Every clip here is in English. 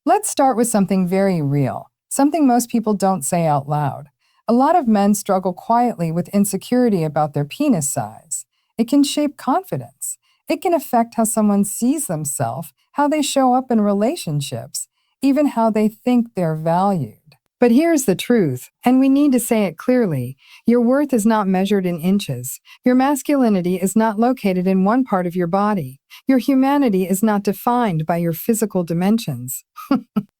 Let's start with something very real, something most people don't say out loud. A lot of men struggle quietly with insecurity about their penis size. It can shape confidence. It can affect how someone sees themselves, how they show up in relationships, even how they think they're valued. But here's the truth, and we need to say it clearly. Your worth is not measured in inches. Your masculinity is not located in one part of your body. Your humanity is not defined by your physical dimensions.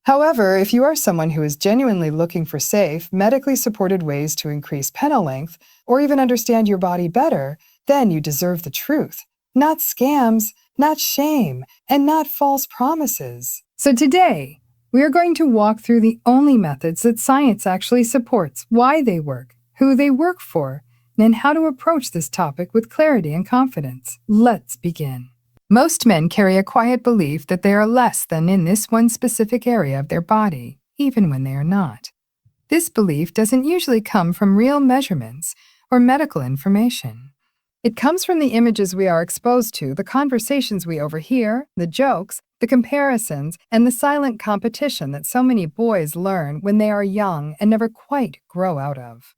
However, if you are someone who is genuinely looking for safe, medically supported ways to increase penile length, or even understand your body better, then you deserve the truth. Not scams, not shame, and not false promises. So today, we are going to walk through the only methods that science actually supports, why they work, who they work for, and how to approach this topic with clarity and confidence. Let's begin. Most men carry a quiet belief that they are less than in this one specific area of their body, even when they are not. This belief doesn't usually come from real measurements or medical information. It comes from the images we are exposed to, the conversations we overhear, the jokes, the comparisons, and the silent competition that so many boys learn when they are young and never quite grow out of.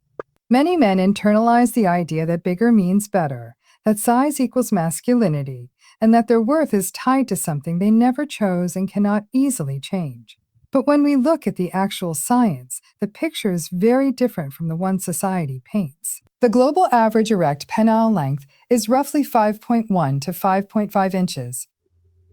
Many men internalize the idea that bigger means better, that size equals masculinity, and that their worth is tied to something they never chose and cannot easily change. But when we look at the actual science, the picture is very different from the one society paints. The global average erect penile length is roughly 5.1 to 5.5 inches.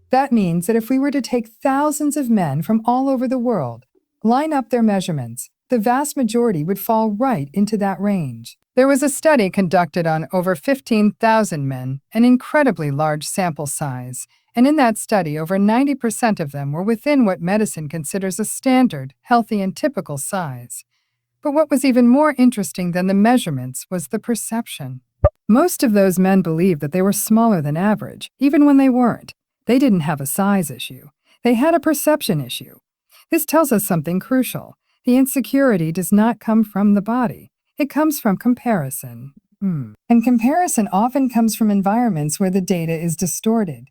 That means that if we were to take thousands of men from all over the world, line up their measurements, the vast majority would fall right into that range. There was a study conducted on over 15,000 men, an incredibly large sample size, and in that study, over 90% of them were within what medicine considers a standard, healthy, and typical size. But what was even more interesting than the measurements was the perception. Most of those men believed that they were smaller than average, even when they weren't. They didn't have a size issue. They had a perception issue. This tells us something crucial. The insecurity does not come from the body. It comes from comparison. And comparison often comes from environments where the data is distorted.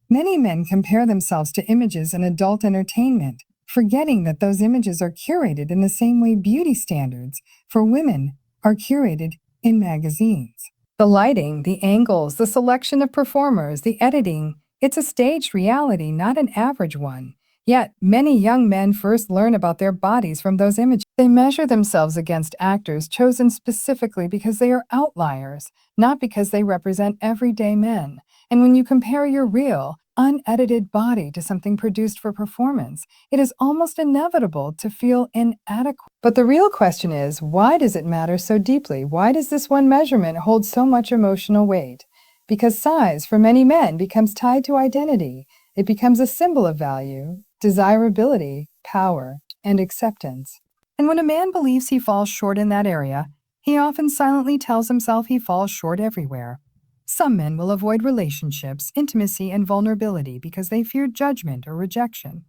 Many men compare themselves to images in adult entertainment, forgetting that those images are curated in the same way beauty standards for women are curated in magazines. The lighting, the angles, the selection of performers, the editing, it's a staged reality, not an average one. Yet, many young men first learn about their bodies from those images. They measure themselves against actors chosen specifically because they are outliers, not because they represent everyday men. And when you compare your real, unedited body to something produced for performance, it is almost inevitable to feel inadequate. But the real question is, why does it matter so deeply? Why does this one measurement hold so much emotional weight? Because size, for many men, becomes tied to identity. It becomes a symbol of value, desirability, power, and acceptance. And when a man believes he falls short in that area, he often silently tells himself he falls short everywhere. Some men will avoid relationships, intimacy, and vulnerability because they fear judgment or rejection.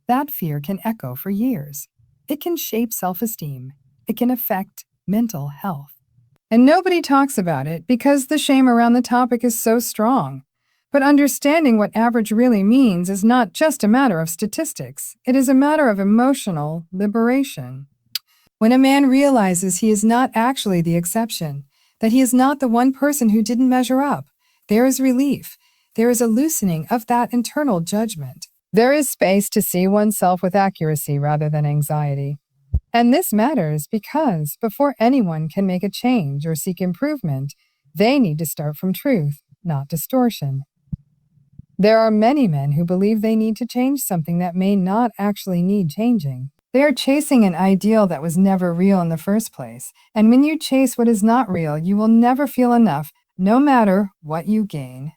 That fear can echo for years. It can shape self-esteem. It can affect mental health. And nobody talks about it because the shame around the topic is so strong. But understanding what average really means is not just a matter of statistics. It is a matter of emotional liberation. When a man realizes he is not actually the exception, that he is not the one person who didn't measure up, there is relief. There is a loosening of that internal judgment. There is space to see oneself with accuracy rather than anxiety. And this matters because before anyone can make a change or seek improvement, they need to start from truth, not distortion. There are many men who believe they need to change something that may not actually need changing. They are chasing an ideal that was never real in the first place. And when you chase what is not real, you will never feel enough, no matter what you gain.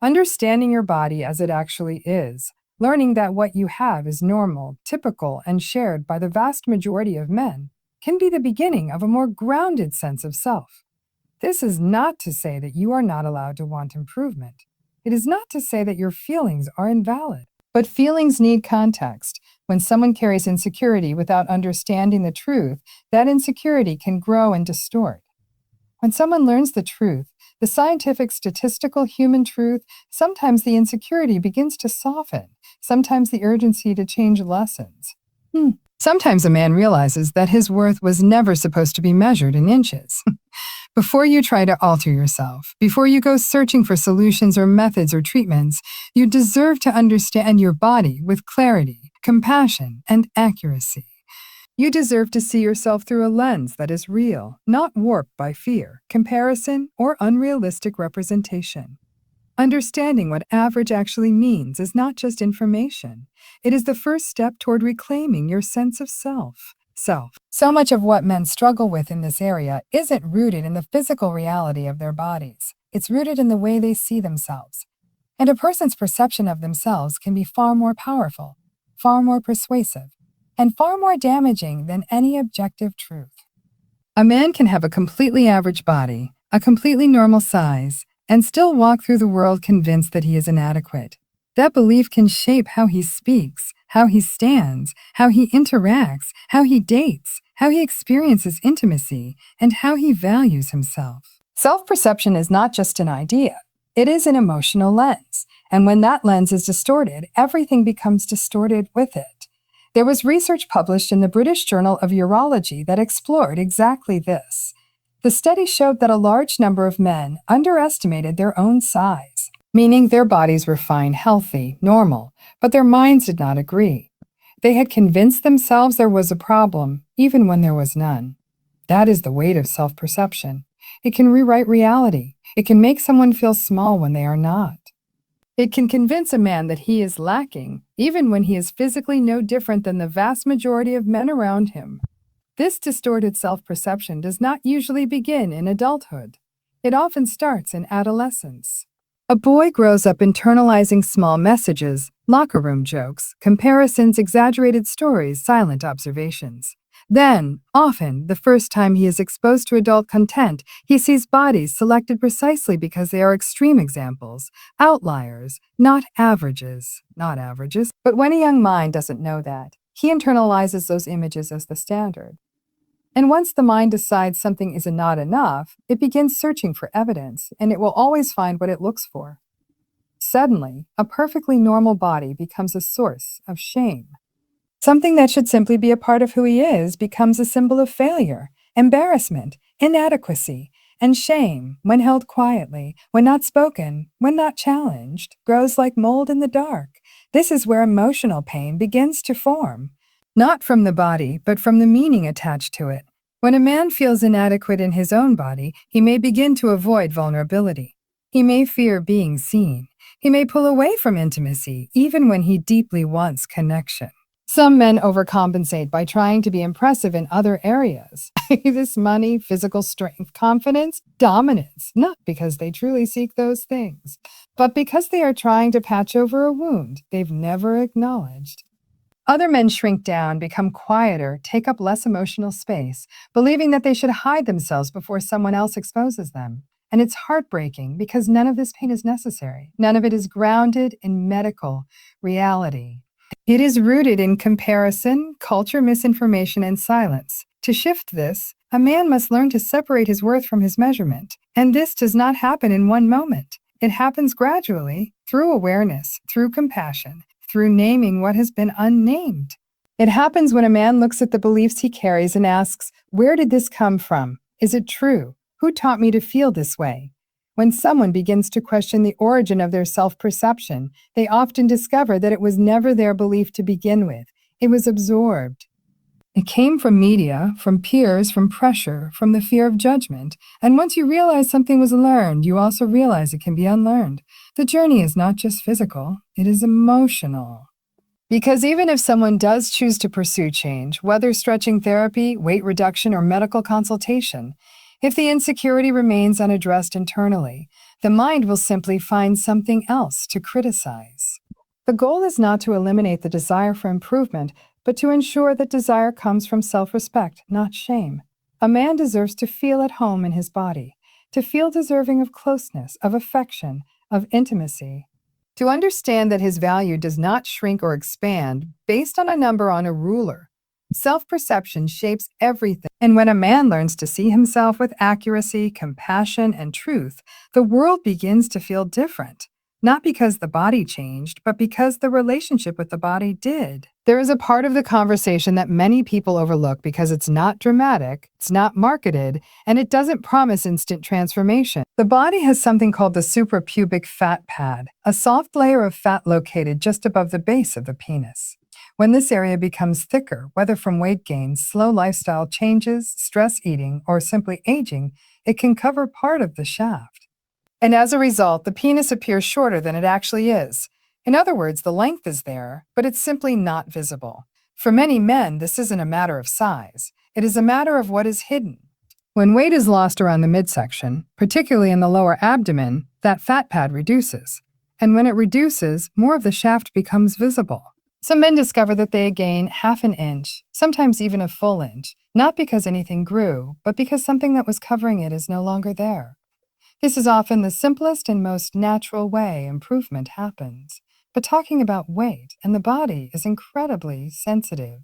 Understanding your body as it actually is, learning that what you have is normal, typical, and shared by the vast majority of men, can be the beginning of a more grounded sense of self. This is not to say that you are not allowed to want improvement. It is not to say that your feelings are invalid. But feelings need context. When someone carries insecurity without understanding the truth, that insecurity can grow and distort. When someone learns the truth, The scientific, statistical, human truth, sometimes the insecurity begins to soften, sometimes the urgency to change lessens. Sometimes a man realizes that his worth was never supposed to be measured in inches. Before you try to alter yourself, before you go searching for solutions or methods or treatments, you deserve to understand your body with clarity, compassion, and accuracy. You deserve to see yourself through a lens that is real, not warped by fear, comparison, or unrealistic representation. Understanding what average actually means is not just information. It is the first step toward reclaiming your sense of self. So much of what men struggle with in this area isn't rooted in the physical reality of their bodies. It's rooted in the way they see themselves. And a person's perception of themselves can be far more powerful, far more persuasive, and far more damaging than any objective truth. A man can have a completely average body, a completely normal size, and still walk through the world convinced that he is inadequate. That belief can shape how he speaks, how he stands, how he interacts, how he dates, how he experiences intimacy, and how he values himself. Self-perception is not just an idea. It is an emotional lens. And when that lens is distorted, everything becomes distorted with it. There was research published in the British Journal of Urology that explored exactly this. The study showed that a large number of men underestimated their own size, meaning their bodies were fine, healthy, normal, but their minds did not agree. They had convinced themselves there was a problem, even when there was none. That is the weight of self-perception. It can rewrite reality. It can make someone feel small when they are not. It can convince a man that he is lacking, even when he is physically no different than the vast majority of men around him. This distorted self-perception does not usually begin in adulthood. It often starts in adolescence. A boy grows up internalizing small messages, locker room jokes, comparisons, exaggerated stories, silent observations. Then, often, the first time he is exposed to adult content, he sees bodies selected precisely because they are extreme examples, outliers, not averages. But when a young mind doesn't know that, he internalizes those images as the standard. And once the mind decides something is not enough, it begins searching for evidence, and it will always find what it looks for. Suddenly, a perfectly normal body becomes a source of shame. Something that should simply be a part of who he is becomes a symbol of failure, embarrassment, inadequacy, and shame, when held quietly, when not spoken, when not challenged, grows like mold in the dark. This is where emotional pain begins to form. Not from the body, but from the meaning attached to it. When a man feels inadequate in his own body, he may begin to avoid vulnerability. He may fear being seen. He may pull away from intimacy, even when he deeply wants connection. Some men overcompensate by trying to be impressive in other areas. This money, physical strength, confidence, dominance, not because they truly seek those things, but because they are trying to patch over a wound they've never acknowledged. Other men shrink down, become quieter, take up less emotional space, believing that they should hide themselves before someone else exposes them. And it's heartbreaking because none of this pain is necessary. None of it is grounded in medical reality. It is rooted in comparison, culture, misinformation, and silence. To shift this, a man must learn to separate his worth from his measurement. And this does not happen in one moment. It happens gradually, through awareness, through compassion, through naming what has been unnamed. It happens when a man looks at the beliefs he carries and asks, where did this come from? Is it true? Who taught me to feel this way? When someone begins to question the origin of their self-perception, they often discover that it was never their belief to begin with. It was absorbed. It came from media, from peers, from pressure, from the fear of judgment. And once you realize something was learned, you also realize it can be unlearned. The journey is not just physical, it is emotional. Because even if someone does choose to pursue change, whether stretching therapy, weight reduction, or medical consultation, if the insecurity remains unaddressed internally, the mind will simply find something else to criticize. The goal is not to eliminate the desire for improvement, but to ensure that desire comes from self-respect, not shame. A man deserves to feel at home in his body, to feel deserving of closeness, of affection, of intimacy. To understand that his value does not shrink or expand based on a number on a ruler. Self-perception shapes everything, and when a man learns to see himself with accuracy, compassion, and truth, the world begins to feel different. Not because the body changed, but because the relationship with the body did. There is a part of the conversation that many people overlook because it's not dramatic, it's not marketed, and it doesn't promise instant transformation. The body has something called the suprapubic fat pad, a soft layer of fat located just above the base of the penis. When this area becomes thicker, whether from weight gain, slow lifestyle changes, stress eating, or simply aging, it can cover part of the shaft. And as a result, the penis appears shorter than it actually is. In other words, the length is there, but it's simply not visible. For many men, this isn't a matter of size. It is a matter of what is hidden. When weight is lost around the midsection, particularly in the lower abdomen, that fat pad reduces. And when it reduces, more of the shaft becomes visible. Some men discover that they gain half an inch, sometimes even a full inch, not because anything grew, but because something that was covering it is no longer there. This is often the simplest and most natural way improvement happens. But talking about weight and the body is incredibly sensitive.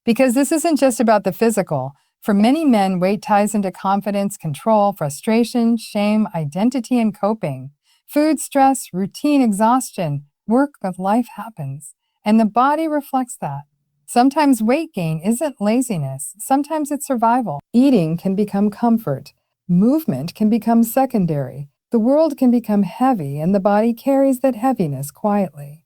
Because this isn't just about the physical. For many men, weight ties into confidence, control, frustration, shame, identity, and coping. Food stress, routine exhaustion, work with life happens. And the body reflects that. Sometimes weight gain isn't laziness. Sometimes it's survival. Eating can become comfort. Movement can become secondary. The world can become heavy, and the body carries that heaviness quietly.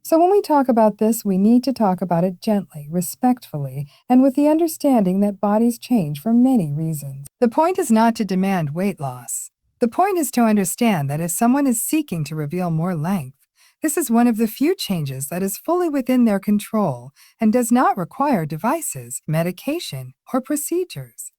So when we talk about this, we need to talk about it gently, respectfully, and with the understanding that bodies change for many reasons. The point is not to demand weight loss. The point is to understand that if someone is seeking to reveal more length, this is one of the few changes that is fully within their control and does not require devices, medication, or procedures.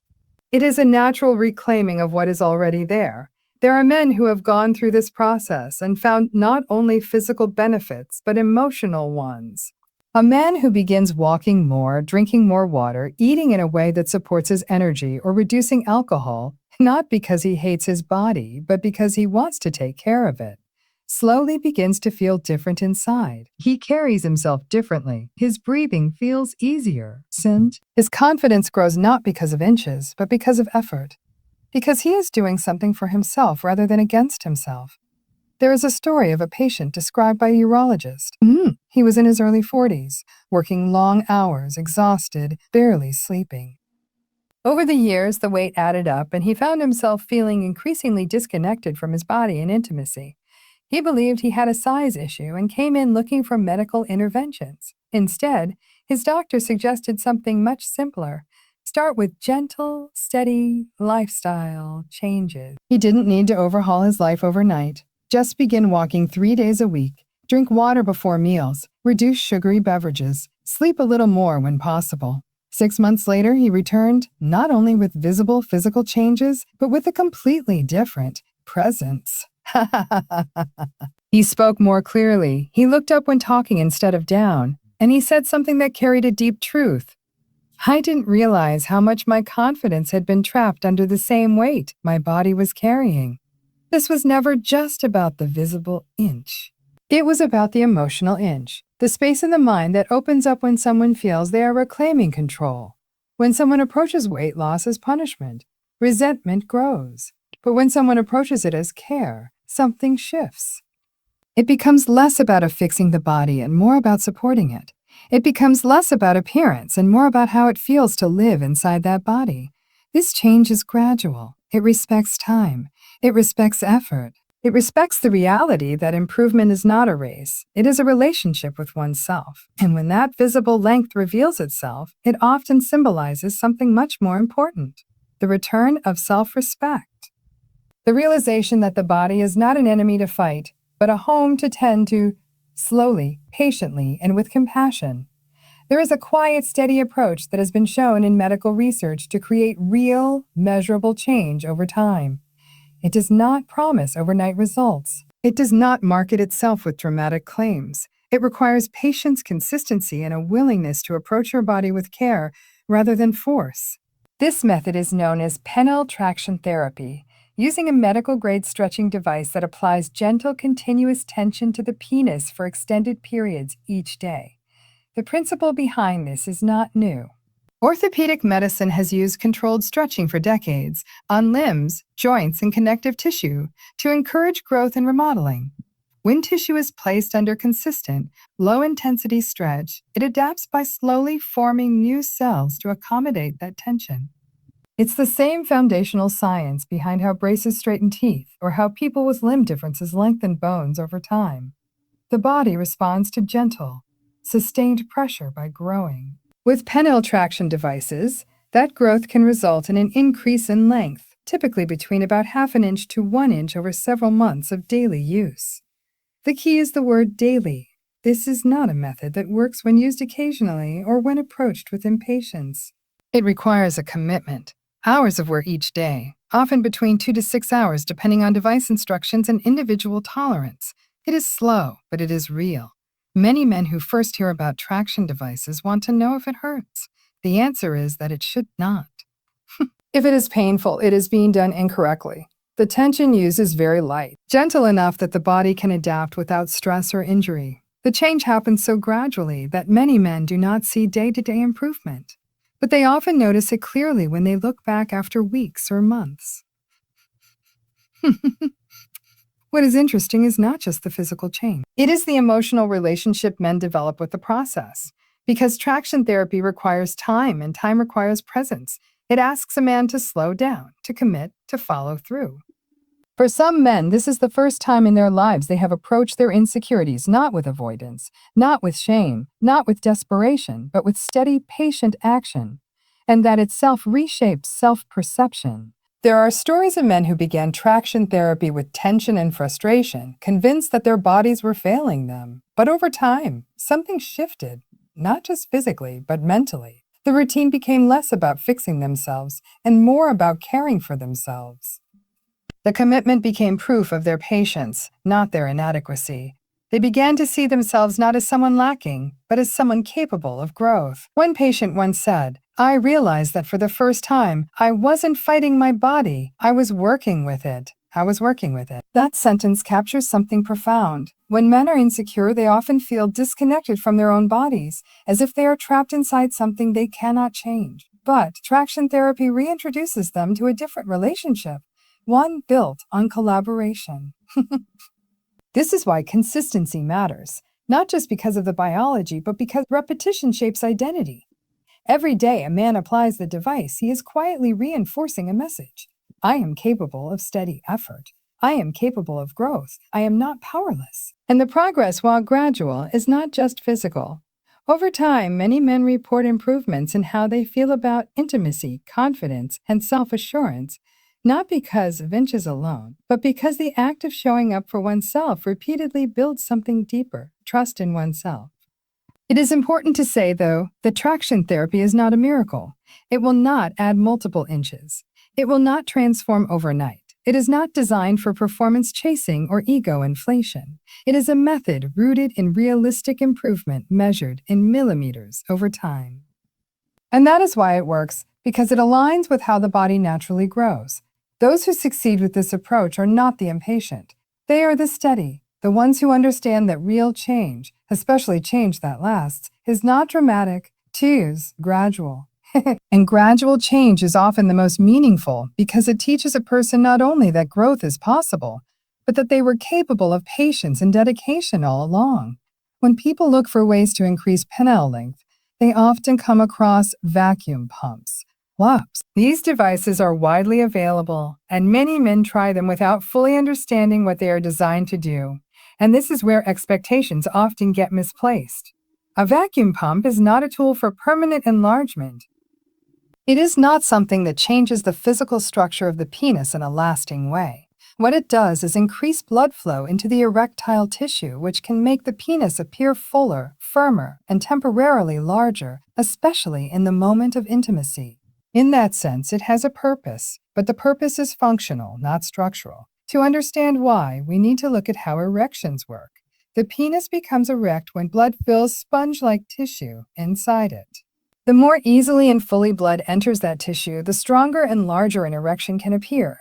It is a natural reclaiming of what is already there. There are men who have gone through this process and found not only physical benefits, but emotional ones. A man who begins walking more, drinking more water, eating in a way that supports his energy, or reducing alcohol, not because he hates his body, but because he wants to take care of it, slowly begins to feel different inside. He carries himself differently. His breathing feels easier. His confidence grows not because of inches, but because of effort. Because he is doing something for himself rather than against himself. There is a story of a patient described by a urologist. He was in his early 40s, working long hours, exhausted, barely sleeping. Over the years, the weight added up, and he found himself feeling increasingly disconnected from his body and intimacy. He believed he had a size issue and came in looking for medical interventions. Instead, his doctor suggested something much simpler. Start with gentle, steady lifestyle changes. He didn't need to overhaul his life overnight. Just begin walking 3 days a week. Drink water before meals. Reduce sugary beverages. Sleep a little more when possible. 6 months later, he returned, not only with visible physical changes, but with a completely different presence. He spoke more clearly. He looked up when talking instead of down, and he said something that carried a deep truth. I didn't realize how much my confidence had been trapped under the same weight my body was carrying. This was never just about the visible inch. It was about the emotional inch, the space in the mind that opens up when someone feels they are reclaiming control. When someone approaches weight loss as punishment, resentment grows. But when someone approaches it as care, something shifts. It becomes less about affixing the body and more about supporting it. It becomes less about appearance and more about how it feels to live inside that body. This change is gradual. It respects time. It respects effort. It respects the reality that improvement is not a race. It is a relationship with oneself. And when that visible length reveals itself, it often symbolizes something much more important: the return of self-respect. The realization that the body is not an enemy to fight, but a home to tend to slowly, patiently, and with compassion. There is a quiet, steady approach that has been shown in medical research to create real, measurable change over time. It does not promise overnight results. It does not market itself with dramatic claims. It requires patience, consistency, and a willingness to approach your body with care rather than force. This method is known as penile traction therapy, using a medical-grade stretching device that applies gentle, continuous tension to the penis for extended periods each day. The principle behind this is not new. Orthopedic medicine has used controlled stretching for decades on limbs, joints, and connective tissue to encourage growth and remodeling. When tissue is placed under consistent, low-intensity stretch, it adapts by slowly forming new cells to accommodate that tension. It's the same foundational science behind how braces straighten teeth or how people with limb differences lengthen bones over time. The body responds to gentle, sustained pressure by growing. With penile traction devices, that growth can result in an increase in length, typically between about half an inch to 1 inch over several months of daily use. The key is the word daily. This is not a method that works when used occasionally or when approached with impatience. It requires a commitment, hours of work each day, often between 2 to 6 hours depending on device instructions and individual tolerance. It is slow, but it is real. Many men who first hear about traction devices want to know if it hurts. The answer is that it should not. If it is painful, it is being done incorrectly. The tension used is very light, gentle enough that the body can adapt without stress or injury. The change happens so gradually that many men do not see day-to-day improvement, but they often notice it clearly when they look back after weeks or months. What is interesting is not just the physical change. It is the emotional relationship men develop with the process. Because traction therapy requires time and time requires presence, it asks a man to slow down, to commit, to follow through. For some men, this is the first time in their lives they have approached their insecurities not with avoidance, not with shame, not with desperation, but with steady, patient action. And that itself reshapes self-perception. There are stories of men who began traction therapy with tension and frustration, convinced that their bodies were failing them. But over time, something shifted, not just physically, but mentally. The routine became less about fixing themselves and more about caring for themselves. The commitment became proof of their patience, not their inadequacy. They began to see themselves not as someone lacking, but as someone capable of growth. One patient once said, "I realized that for the first time, I wasn't fighting my body, I was working with it. That sentence captures something profound. When men are insecure, they often feel disconnected from their own bodies, as if they are trapped inside something they cannot change. But traction therapy reintroduces them to a different relationship, one built on collaboration. This is why consistency matters, not just because of the biology, but because repetition shapes identity. Every day a man applies the device, he is quietly reinforcing a message. I am capable of steady effort. I am capable of growth. I am not powerless. And the progress, while gradual, is not just physical. Over time, many men report improvements in how they feel about intimacy, confidence, and self-assurance, not because of inches alone, but because the act of showing up for oneself repeatedly builds something deeper, trust in oneself. It is important to say, though, that traction therapy is not a miracle. It will not add multiple inches. It will not transform overnight. It is not designed for performance chasing or ego inflation. It is a method rooted in realistic improvement measured in millimeters over time. And that is why it works, because it aligns with how the body naturally grows. Those who succeed with this approach are not the impatient. They are the steady, the ones who understand that real change, especially change that lasts, is not dramatic, it is gradual. And gradual change is often the most meaningful because it teaches a person not only that growth is possible, but that they were capable of patience and dedication all along. When people look for ways to increase penile length, they often come across vacuum pumps. WAPs. These devices are widely available, and many men try them without fully understanding what they are designed to do. And this is where expectations often get misplaced. A vacuum pump is not a tool for permanent enlargement. It is not something that changes the physical structure of the penis in a lasting way. What it does is increase blood flow into the erectile tissue, which can make the penis appear fuller, firmer, and temporarily larger, especially in the moment of intimacy. In that sense, it has a purpose, but the purpose is functional, not structural. To understand why, we need to look at how erections work. The penis becomes erect when blood fills sponge-like tissue inside it. The more easily and fully blood enters that tissue, the stronger and larger an erection can appear.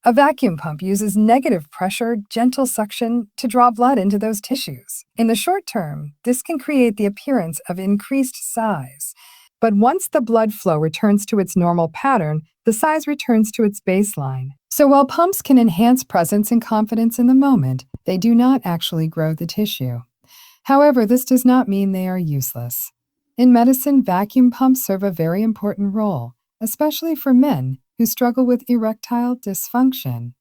A vacuum pump uses negative pressure, gentle suction to draw blood into those tissues. In the short term, this can create the appearance of increased size. But once the blood flow returns to its normal pattern, the size returns to its baseline. So while pumps can enhance presence and confidence in the moment, they do not actually grow the tissue. However, this does not mean they are useless. In medicine, vacuum pumps serve a very important role, especially for men who struggle with erectile dysfunction.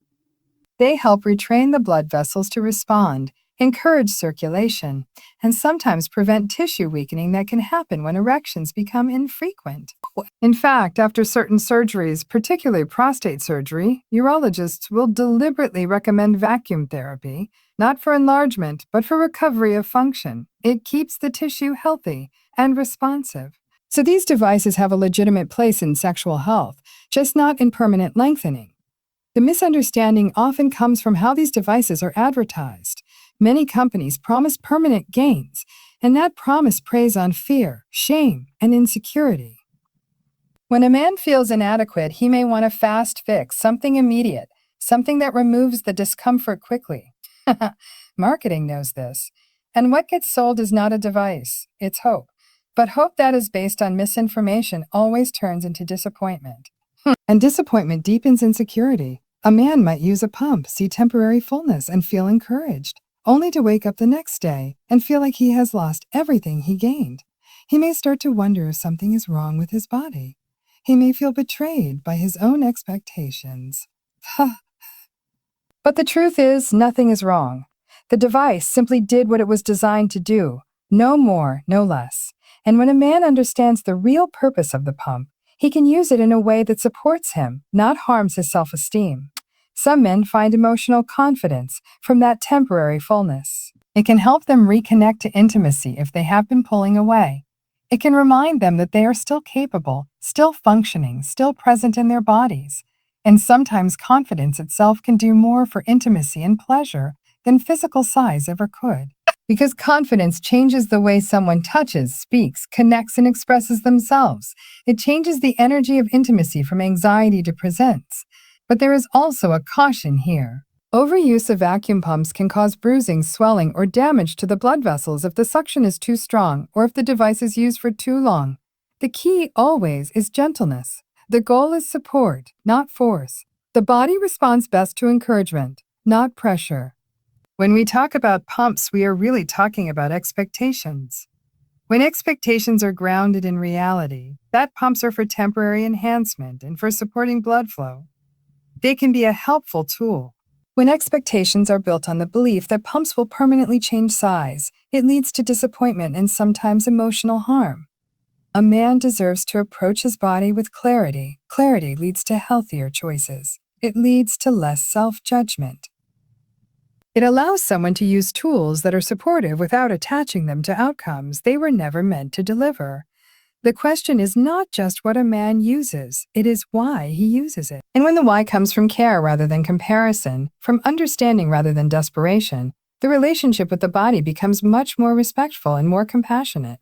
They help retrain the blood vessels to respond, encourage circulation, and sometimes prevent tissue weakening that can happen when erections become infrequent. In fact, after certain surgeries, particularly prostate surgery, urologists will deliberately recommend vacuum therapy, not for enlargement, but for recovery of function. It keeps the tissue healthy and responsive. So these devices have a legitimate place in sexual health, just not in permanent lengthening. The misunderstanding often comes from how these devices are advertised. Many companies promise permanent gains, and that promise preys on fear, shame, and insecurity. When a man feels inadequate, he may want a fast fix, something immediate, something that removes the discomfort quickly. Marketing knows this. And what gets sold is not a device, it's hope. But hope that is based on misinformation always turns into disappointment. And disappointment deepens insecurity. A man might use a pump, see temporary fullness, and feel encouraged, only to wake up the next day and feel like he has lost everything he gained. He may start to wonder if something is wrong with his body. He may feel betrayed by his own expectations. But the truth is, nothing is wrong. The device simply did what it was designed to do, no more, no less. And when a man understands the real purpose of the pump, he can use it in a way that supports him, not harms his self-esteem. Some men find emotional confidence from that temporary fullness. It can help them reconnect to intimacy if they have been pulling away. It can remind them that they are still capable, still functioning, still present in their bodies. And sometimes confidence itself can do more for intimacy and pleasure than physical size ever could. Because confidence changes the way someone touches, speaks, connects, and expresses themselves. It changes the energy of intimacy from anxiety to presence. But there is also a caution here. Overuse of vacuum pumps can cause bruising, swelling, or damage to the blood vessels if the suction is too strong or if the device is used for too long. The key always is gentleness. The goal is support, not force. The body responds best to encouragement, not pressure. When we talk about pumps, we are really talking about expectations. When expectations are grounded in reality, that pumps are for temporary enhancement and for supporting blood flow. They can be a helpful tool. When expectations are built on the belief that pumps will permanently change size, it leads to disappointment and sometimes emotional harm. A man deserves to approach his body with clarity. Clarity leads to healthier choices. It leads to less self-judgment. It allows someone to use tools that are supportive without attaching them to outcomes they were never meant to deliver. The question is not just what a man uses, it is why he uses it. And when the why comes from care rather than comparison, from understanding rather than desperation, the relationship with the body becomes much more respectful and more compassionate.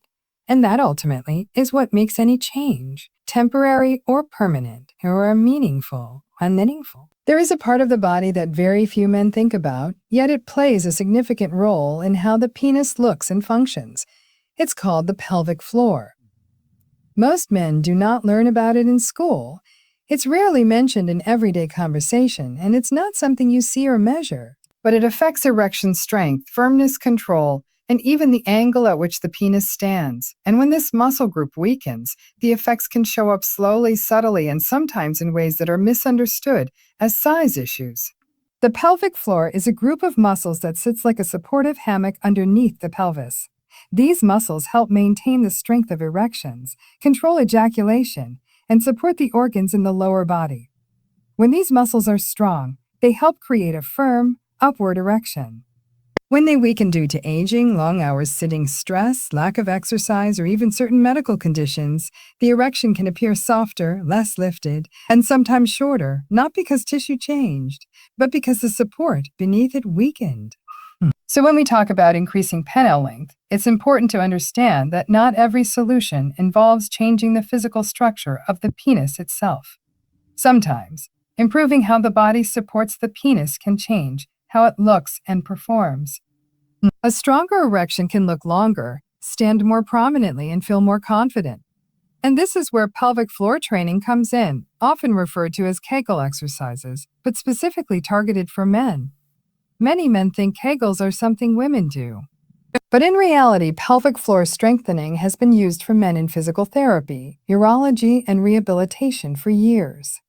And that ultimately is what makes any change, temporary or permanent, or meaningful. There is a part of the body that very few men think about, yet it plays a significant role in how the penis looks and functions. It's called the pelvic floor. Most men do not learn about it in school. It's rarely mentioned in everyday conversation, and it's not something you see or measure. But it affects erection strength, firmness, control, and even the angle at which the penis stands. And when this muscle group weakens, the effects can show up slowly, subtly, and sometimes in ways that are misunderstood as size issues. The pelvic floor is a group of muscles that sits like a supportive hammock underneath the pelvis. These muscles help maintain the strength of erections, control ejaculation, and support the organs in the lower body. When these muscles are strong, they help create a firm, upward erection. When they weaken due to aging, long hours sitting, stress, lack of exercise, or even certain medical conditions, the erection can appear softer, less lifted, and sometimes shorter, not because tissue changed, but because the support beneath it weakened. So when we talk about increasing penile length, it's important to understand that not every solution involves changing the physical structure of the penis itself. Sometimes, Improving how the body supports the penis can change how it looks and performs. A stronger erection can look longer, stand more prominently, and feel more confident. And this is where pelvic floor training comes in, often referred to as Kegel exercises, but specifically targeted for men. Many men think Kegels are something women do. But in reality, pelvic floor strengthening has been used for men in physical therapy, urology, and rehabilitation for years.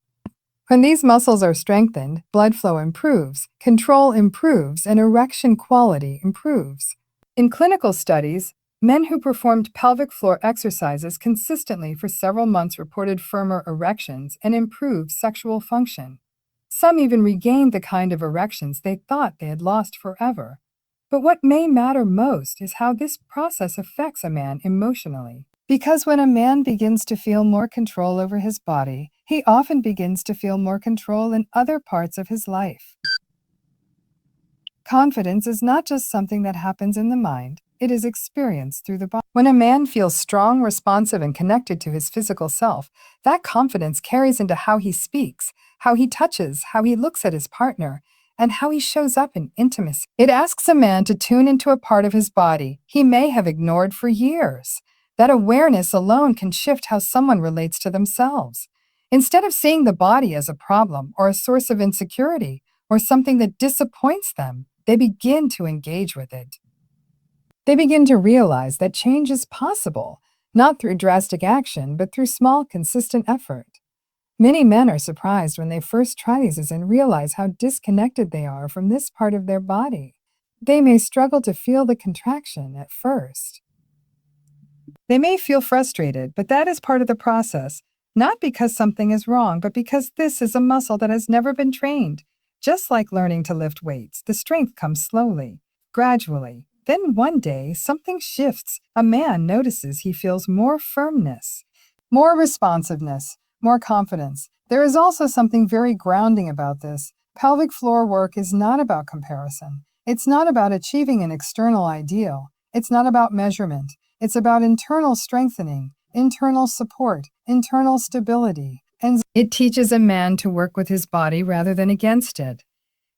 When these muscles are strengthened, blood flow improves, control improves, and erection quality improves. In clinical studies, men who performed pelvic floor exercises consistently for several months reported firmer erections and improved sexual function. Some even regained the kind of erections they thought they had lost forever. But what may matter most is how this process affects a man emotionally. Because when a man begins to feel more control over his body, he often begins to feel more control in other parts of his life. Confidence is not just something that happens in the mind, it is experienced through the body. When a man feels strong, responsive, and connected to his physical self, that confidence carries into how he speaks, how he touches, how he looks at his partner, and how he shows up in intimacy. It asks a man to tune into a part of his body he may have ignored for years. That awareness alone can shift how someone relates to themselves. Instead of seeing the body as a problem or a source of insecurity or something that disappoints them, they begin to engage with it. They begin to realize that change is possible, not through drastic action, but through small, consistent effort. Many men are surprised when they first try these and realize how disconnected they are from this part of their body. They may struggle to feel the contraction at first. They may feel frustrated, but that is part of the process, not because something is wrong, but because this is a muscle that has never been trained. Just like learning to lift weights, the strength comes slowly, gradually. Then one day, something shifts. A man notices he feels more firmness, more responsiveness, more confidence. There is also something very grounding about this. Pelvic floor work is not about comparison. It's not about achieving an external ideal. It's not about measurement. It's about internal strengthening, internal support, internal stability. And it teaches a man to work with his body rather than against it.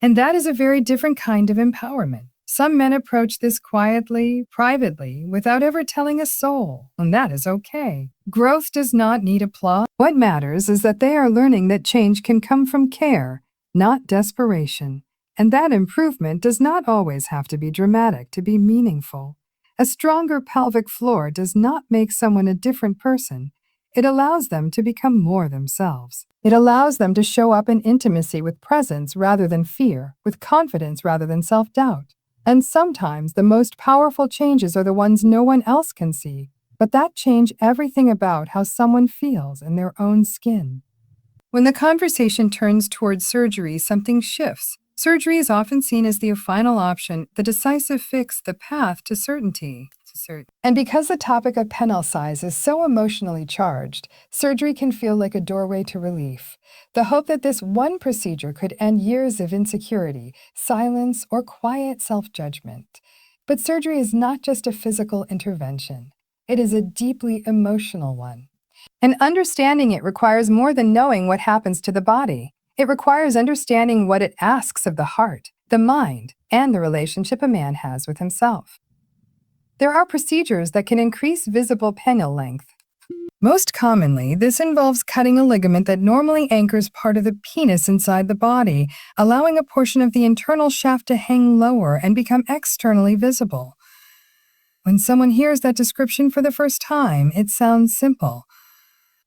And that is a very different kind of empowerment. Some men approach this quietly, privately, without ever telling a soul, and that is okay. Growth does not need applause. What matters is that they are learning that change can come from care, not desperation, and that improvement does not always have to be dramatic to be meaningful. A stronger pelvic floor does not make someone a different person. It allows them to become more themselves. It allows them to show up in intimacy with presence rather than fear, with confidence rather than self-doubt. And sometimes the most powerful changes are the ones no one else can see, but that change everything about how someone feels in their own skin. When the conversation turns towards surgery, something shifts. Surgery is often seen as the final option, the decisive fix, the path to certainty. And because the topic of penile size is so emotionally charged, surgery can feel like a doorway to relief. The hope that this one procedure could end years of insecurity, silence, or quiet self-judgment. But surgery is not just a physical intervention. It is a deeply emotional one. And understanding it requires more than knowing what happens to the body. It requires understanding what it asks of the heart, the mind, and the relationship a man has with himself. There are procedures that can increase visible penile length. Most commonly, this involves cutting a ligament that normally anchors part of the penis inside the body, allowing a portion of the internal shaft to hang lower and become externally visible. When someone hears that description for the first time, it sounds simple,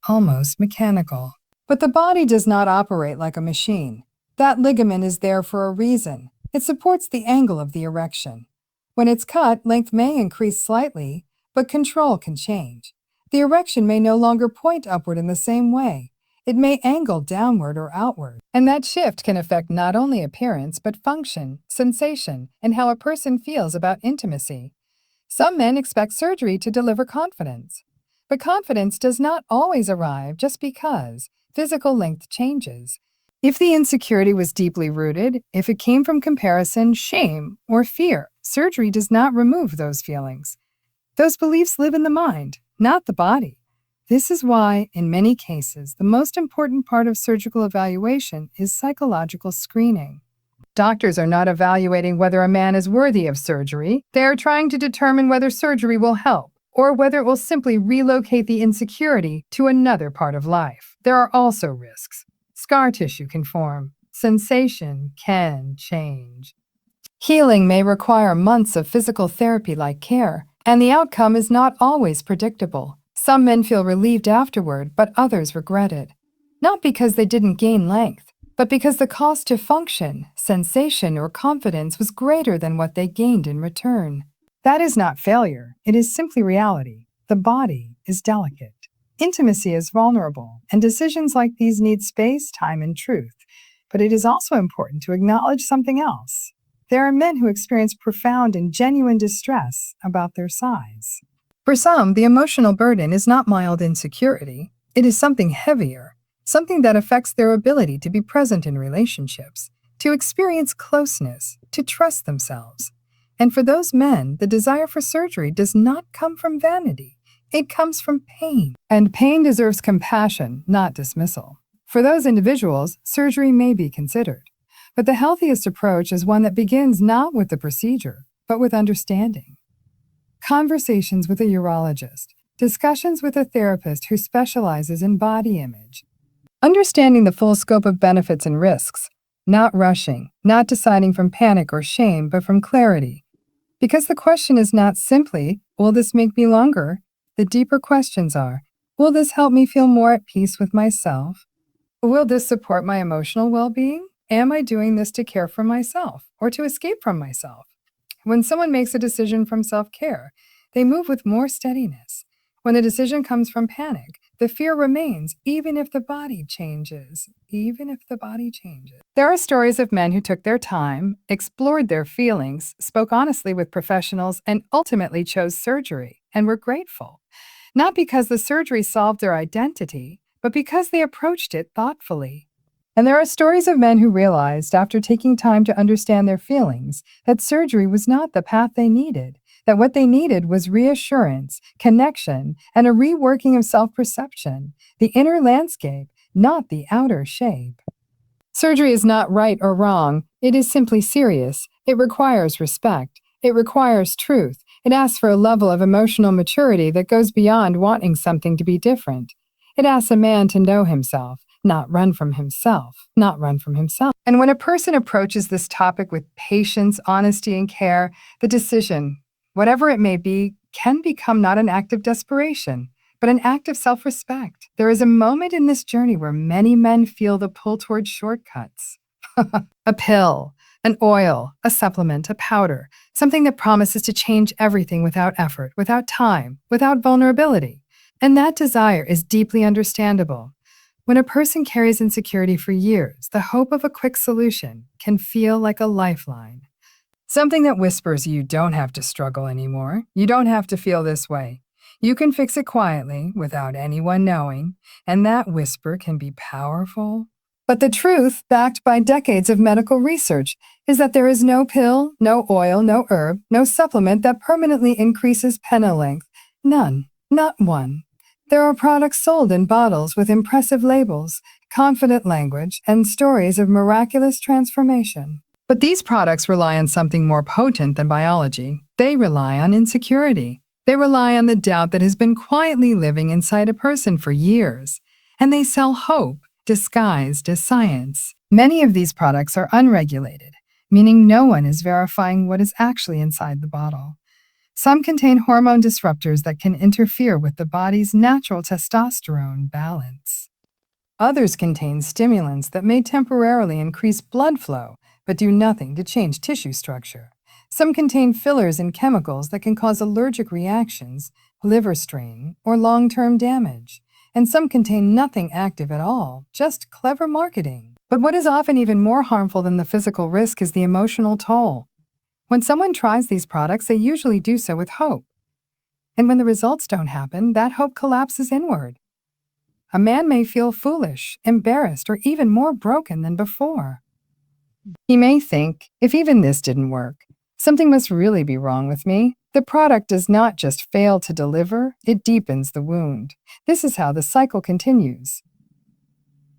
almost mechanical. But the body does not operate like a machine. That ligament is there for a reason. It supports the angle of the erection. When it's cut, length may increase slightly, but control can change. The erection may no longer point upward in the same way. It may angle downward or outward. And that shift can affect not only appearance, but function, sensation, and how a person feels about intimacy. Some men expect surgery to deliver confidence. But confidence does not always arrive just because physical length changes. If the insecurity was deeply rooted, if it came from comparison, shame, or fear, surgery does not remove those feelings. Those beliefs live in the mind, not the body. This is why, in many cases, the most important part of surgical evaluation is psychological screening. Doctors are not evaluating whether a man is worthy of surgery. They are trying to determine whether surgery will help, or whether it will simply relocate the insecurity to another part of life. There are also risks. Scar tissue can form. Sensation can change. Healing may require months of physical therapy-like care, and the outcome is not always predictable. Some men feel relieved afterward, but others regret it. Not because they didn't gain length, but because the cost to function, sensation, or confidence was greater than what they gained in return. That is not failure. It is simply reality. The body is delicate. Intimacy is vulnerable, and decisions like these need space, time, and truth. But it is also important to acknowledge something else. There are men who experience profound and genuine distress about their size. For some, the emotional burden is not mild insecurity. It is something heavier, something that affects their ability to be present in relationships, to experience closeness, to trust themselves. And for those men, the desire for surgery does not come from vanity. It comes from pain. And pain deserves compassion, not dismissal. For those individuals, surgery may be considered. But the healthiest approach is one that begins not with the procedure, but with understanding. Conversations with a urologist, discussions with a therapist who specializes in body image. Understanding the full scope of benefits and risks, not rushing, not deciding from panic or shame, but from clarity. Because the question is not simply, will this make me longer? The deeper questions are, will this help me feel more at peace with myself? Will this support my emotional well-being? Am I doing this to care for myself or to escape from myself? When someone makes a decision from self-care, they move with more steadiness. When the decision comes from panic, the fear remains even if the body changes. There are stories of men who took their time, explored their feelings, spoke honestly with professionals, and ultimately chose surgery and were grateful. Not because the surgery solved their identity, but because they approached it thoughtfully. And there are stories of men who realized, after taking time to understand their feelings, that surgery was not the path they needed, that what they needed was reassurance, connection, and a reworking of self-perception, the inner landscape, not the outer shape. Surgery is not right or wrong. It is simply serious. It requires respect. It requires truth. It asks for a level of emotional maturity that goes beyond wanting something to be different. It asks a man to know himself, not run from himself. And when a person approaches this topic with patience, honesty, and care, the decision, whatever it may be, can become not an act of desperation, but an act of self-respect. There is a moment in this journey where many men feel the pull towards shortcuts. A pill, an oil, a supplement, a powder, something that promises to change everything without effort, without time, without vulnerability. And that desire is deeply understandable. When a person carries insecurity for years, the hope of a quick solution can feel like a lifeline. Something that whispers you don't have to struggle anymore. You don't have to feel this way. You can fix it quietly without anyone knowing, and that whisper can be powerful. But the truth, backed by decades of medical research, is that there is no pill, no oil, no herb, no supplement that permanently increases penile length. None, not one. There are products sold in bottles with impressive labels, confident language, and stories of miraculous transformation. But these products rely on something more potent than biology. They rely on insecurity. They rely on the doubt that has been quietly living inside a person for years. And they sell hope, disguised as science. Many of these products are unregulated, meaning no one is verifying what is actually inside the bottle. Some contain hormone disruptors that can interfere with the body's natural testosterone balance. Others contain stimulants that may temporarily increase blood flow, but do nothing to change tissue structure. Some contain fillers and chemicals that can cause allergic reactions, liver strain, or long-term damage. And some contain nothing active at all, just clever marketing. But what is often even more harmful than the physical risk is the emotional toll. When someone tries these products, they usually do so with hope. And when the results don't happen, that hope collapses inward. A man may feel foolish, embarrassed, or even more broken than before. He may think, if even this didn't work, something must really be wrong with me. The product does not just fail to deliver, it deepens the wound. This is how the cycle continues.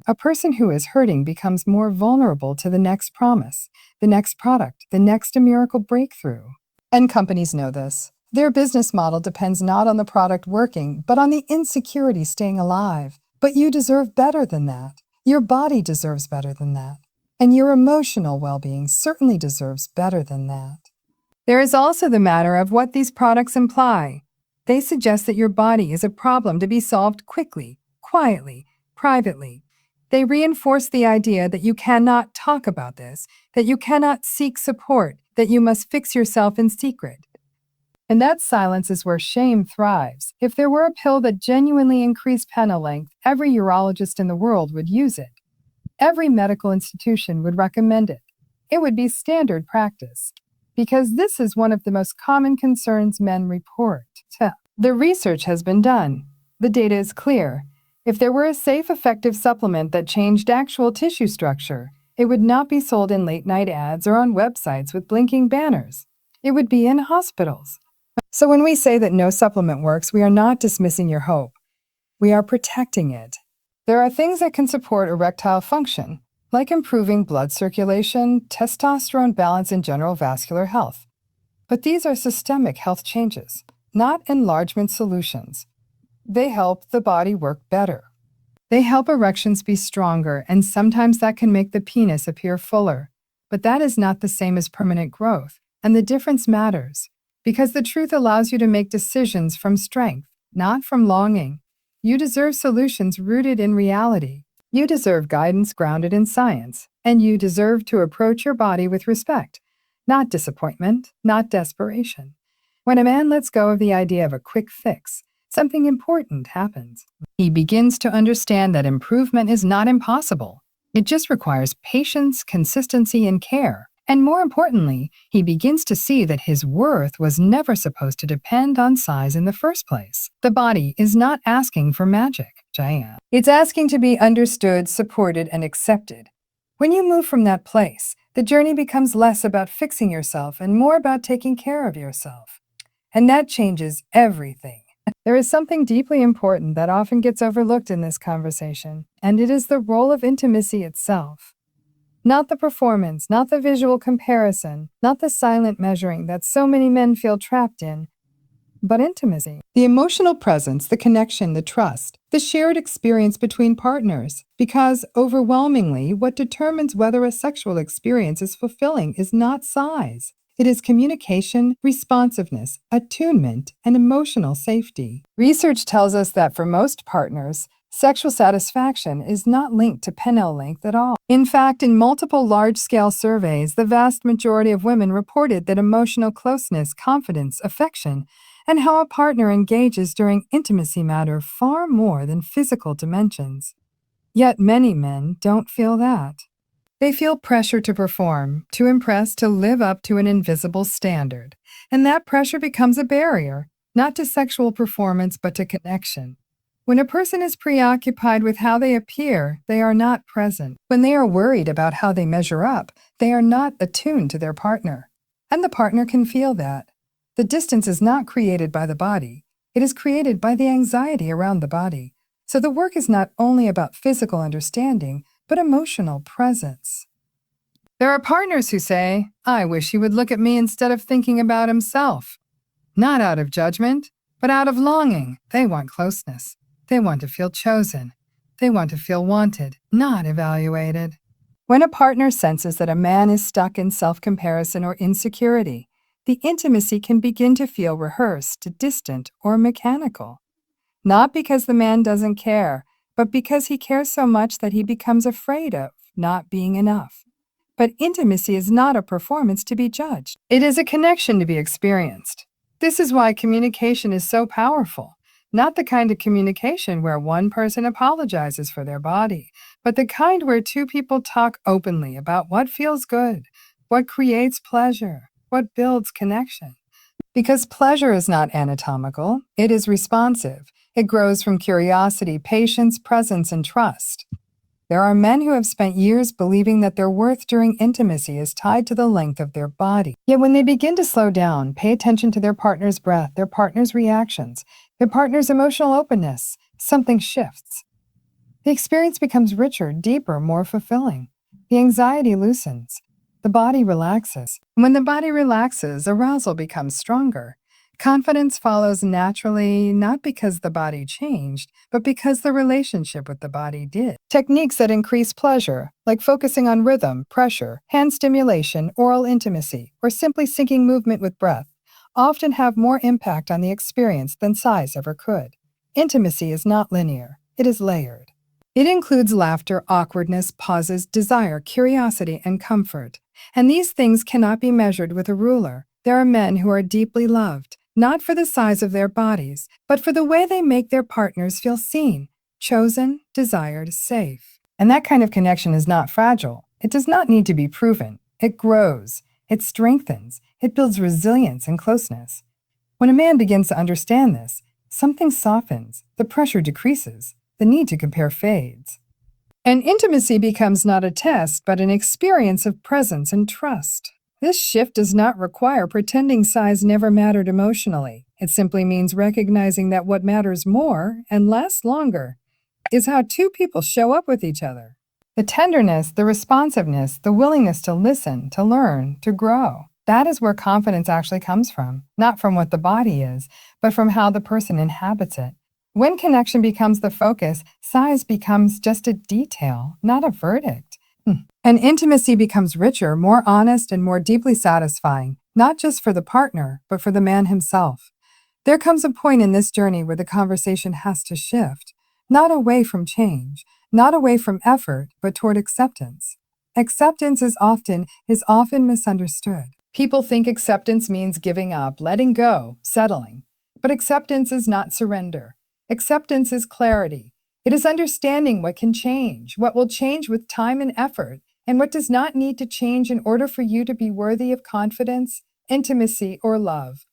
A person who is hurting becomes more vulnerable to the next promise, the next product, the next miracle breakthrough. And companies know this. Their business model depends not on the product working, but on the insecurity staying alive. But you deserve better than that. Your body deserves better than that. And your emotional well-being certainly deserves better than that. There is also the matter of what these products imply. They suggest that your body is a problem to be solved quickly, quietly, privately. They reinforce the idea that you cannot talk about this, that you cannot seek support, that you must fix yourself in secret. And that silence is where shame thrives. If there were a pill that genuinely increased penile length, every urologist in the world would use it. Every medical institution would recommend it. It would be standard practice. Because this is one of the most common concerns men report. The research has been done. The data is clear. If there were a safe, effective supplement that changed actual tissue structure, it would not be sold in late-night ads or on websites with blinking banners. It would be in hospitals. So when we say that no supplement works, we are not dismissing your hope. We are protecting it. There are things that can support erectile function, like improving blood circulation, testosterone balance, and general vascular health. But these are systemic health changes, not enlargement solutions. They help the body work better. They help erections be stronger, and sometimes that can make the penis appear fuller. But that is not the same as permanent growth, and the difference matters, because the truth allows you to make decisions from strength, not from longing. You deserve solutions rooted in reality. You deserve guidance grounded in science, and you deserve to approach your body with respect, not disappointment, not desperation. When a man lets go of the idea of a quick fix, something important happens. He begins to understand that improvement is not impossible. It just requires patience, consistency, and care. And more importantly, he begins to see that his worth was never supposed to depend on size in the first place. The body is not asking for magic, Jaya. It's asking to be understood, supported, and accepted. When you move from that place, the journey becomes less about fixing yourself and more about taking care of yourself. And that changes everything. There is something deeply important that often gets overlooked in this conversation, and it is the role of intimacy itself. Not the performance, not the visual comparison, not the silent measuring that so many men feel trapped in, but intimacy. The emotional presence, the connection, the trust, the shared experience between partners. Because overwhelmingly, what determines whether a sexual experience is fulfilling is not size. It is communication, responsiveness, attunement, and emotional safety. Research tells us that for most partners, sexual satisfaction is not linked to penile length at all. In fact, in multiple large-scale surveys, the vast majority of women reported that emotional closeness, confidence, affection, and how a partner engages during intimacy matter far more than physical dimensions. Yet many men don't feel that. They feel pressure to perform, to impress, to live up to an invisible standard. And that pressure becomes a barrier, not to sexual performance, but to connection. When a person is preoccupied with how they appear, they are not present. When they are worried about how they measure up, they are not attuned to their partner. And the partner can feel that. The distance is not created by the body. It is created by the anxiety around the body. So the work is not only about physical understanding, but emotional presence. There are partners who say, "I wish he would look at me instead of thinking about himself." Not out of judgment, but out of longing. They want closeness. They want to feel chosen. They want to feel wanted, not evaluated. When a partner senses that a man is stuck in self-comparison or insecurity, the intimacy can begin to feel rehearsed, distant, or mechanical. Not because the man doesn't care, but because he cares so much that he becomes afraid of not being enough. But intimacy is not a performance to be judged. It is a connection to be experienced. This is why communication is so powerful. Not the kind of communication where one person apologizes for their body, but the kind where two people talk openly about what feels good, what creates pleasure, what builds connection. Because pleasure is not anatomical, it is responsive. It grows from curiosity, patience, presence, and trust. There are men who have spent years believing that their worth during intimacy is tied to the length of their body. Yet when they begin to slow down, pay attention to their partner's breath, their partner's reactions, their partner's emotional openness, something shifts. The experience becomes richer, deeper, more fulfilling. The anxiety loosens. The body relaxes. When the body relaxes, arousal becomes stronger. Confidence follows naturally, not because the body changed, but because the relationship with the body did. Techniques that increase pleasure, like focusing on rhythm, pressure, hand stimulation, oral intimacy, or simply syncing movement with breath, often have more impact on the experience than size ever could. Intimacy is not linear. It is layered. It includes laughter, awkwardness, pauses, desire, curiosity, and comfort. And these things cannot be measured with a ruler. There are men who are deeply loved, not for the size of their bodies, but for the way they make their partners feel seen, chosen, desired, safe. And that kind of connection is not fragile. It does not need to be proven. It grows. It strengthens. It builds resilience and closeness. When a man begins to understand this, something softens, the pressure decreases, the need to compare fades. And intimacy becomes not a test, but an experience of presence and trust. This shift does not require pretending size never mattered emotionally. It simply means recognizing that what matters more and lasts longer is how two people show up with each other. The tenderness, the responsiveness, the willingness to listen, to learn, to grow. That is where confidence actually comes from, not from what the body is, but from how the person inhabits it. When connection becomes the focus, size becomes just a detail, not a verdict. And intimacy becomes richer, more honest, and more deeply satisfying, not just for the partner, but for the man himself. There comes a point in this journey where the conversation has to shift, not away from change, not away from effort, but toward acceptance. Acceptance is often misunderstood. People think acceptance means giving up, letting go, settling. But acceptance is not surrender. Acceptance is clarity. It is understanding what can change, what will change with time and effort, and what does not need to change in order for you to be worthy of confidence, intimacy, or love.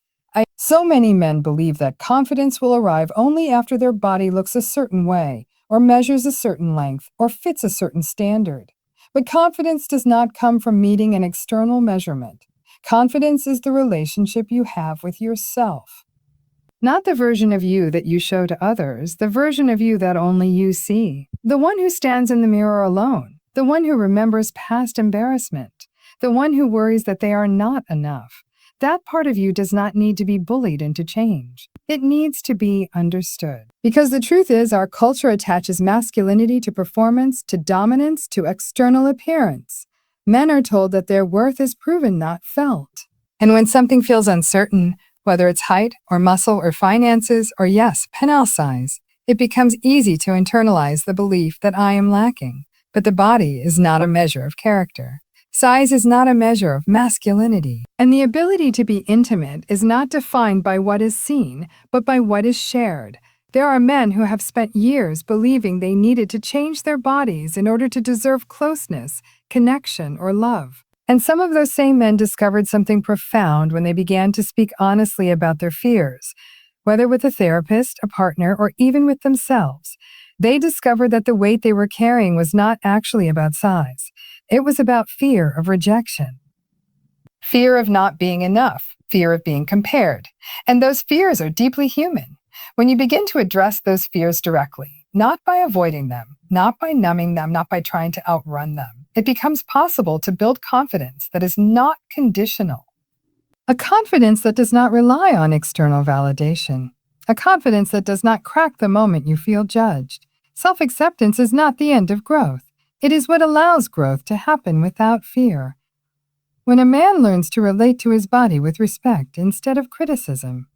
So many men believe that confidence will arrive only after their body looks a certain way, or measures a certain length, or fits a certain standard. But confidence does not come from meeting an external measurement. Confidence is the relationship you have with yourself. Not the version of you that you show to others, the version of you that only you see. The one who stands in the mirror alone, the one who remembers past embarrassment, the one who worries that they are not enough. That part of you does not need to be bullied into change. It needs to be understood. Because the truth is, our culture attaches masculinity to performance, to dominance, to external appearance. Men are told that their worth is proven, not felt. And when something feels uncertain, whether it's height or muscle or finances or yes, penile size, it becomes easy to internalize the belief that I am lacking. But the body is not a measure of character. Size is not a measure of masculinity. And the ability to be intimate is not defined by what is seen, but by what is shared. There are men who have spent years believing they needed to change their bodies in order to deserve closeness, connection, or love. And some of those same men discovered something profound when they began to speak honestly about their fears. Whether with a therapist, a partner, or even with themselves, they discovered that the weight they were carrying was not actually about size. It was about fear of rejection. Fear of not being enough, fear of being compared. And those fears are deeply human. When you begin to address those fears directly, not by avoiding them, not by numbing them, not by trying to outrun them, it becomes possible to build confidence that is not conditional. A confidence that does not rely on external validation. A confidence that does not crack the moment you feel judged. Self-acceptance is not the end of growth. It is what allows growth to happen without fear. When a man learns to relate to his body with respect instead of criticism,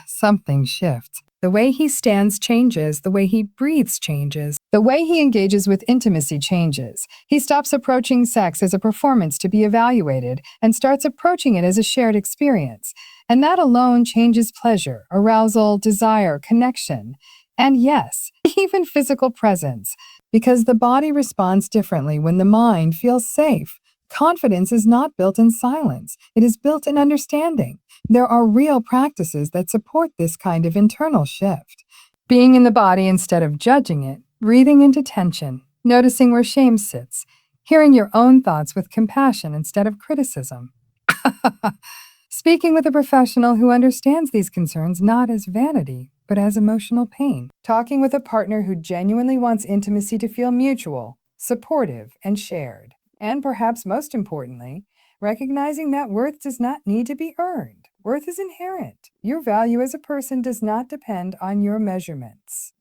something shifts. The way he stands changes, the way he breathes changes, the way he engages with intimacy changes. He stops approaching sex as a performance to be evaluated and starts approaching it as a shared experience. And that alone changes pleasure, arousal, desire, connection, and yes, even physical presence, because the body responds differently when the mind feels safe. Confidence is not built in silence. It is built in understanding. There are real practices that support this kind of internal shift. Being in the body instead of judging it, breathing into tension, noticing where shame sits, hearing your own thoughts with compassion instead of criticism. Speaking with a professional who understands these concerns not as vanity, but as emotional pain. Talking with a partner who genuinely wants intimacy to feel mutual, supportive, and shared. And perhaps most importantly, recognizing that worth does not need to be earned. Worth is inherent. Your value as a person does not depend on your measurements.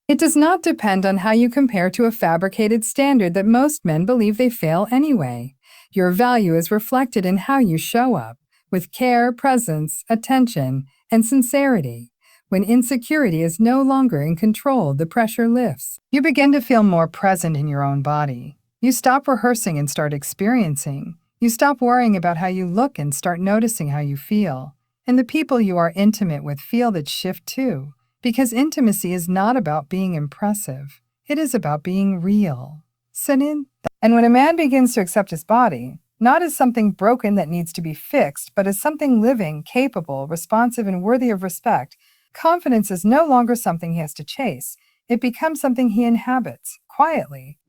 It does not depend on how you compare to a fabricated standard that most men believe they fail anyway. Your value is reflected in how you show up, with care, presence, attention, and sincerity. When insecurity is no longer in control, the pressure lifts. You begin to feel more present in your own body. You stop rehearsing and start experiencing. You stop worrying about how you look and start noticing how you feel. And the people you are intimate with feel that shift too. Because intimacy is not about being impressive. It is about being real. Sit in. And when a man begins to accept his body, not as something broken that needs to be fixed, but as something living, capable, responsive, and worthy of respect, confidence is no longer something he has to chase. It becomes something he inhabits, quietly,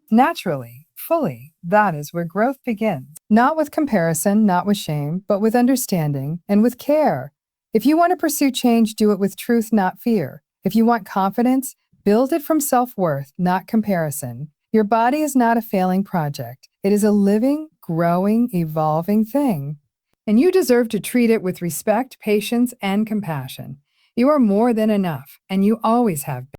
naturally, fully. That is where growth begins. Not with comparison, not with shame, but with understanding and with care. If you want to pursue change, do it with truth, not fear. If you want confidence, build it from self-worth, not comparison. Your body is not a failing project. It is a living, growing, evolving thing. And you deserve to treat it with respect, patience, and compassion. You are more than enough, and you always have been.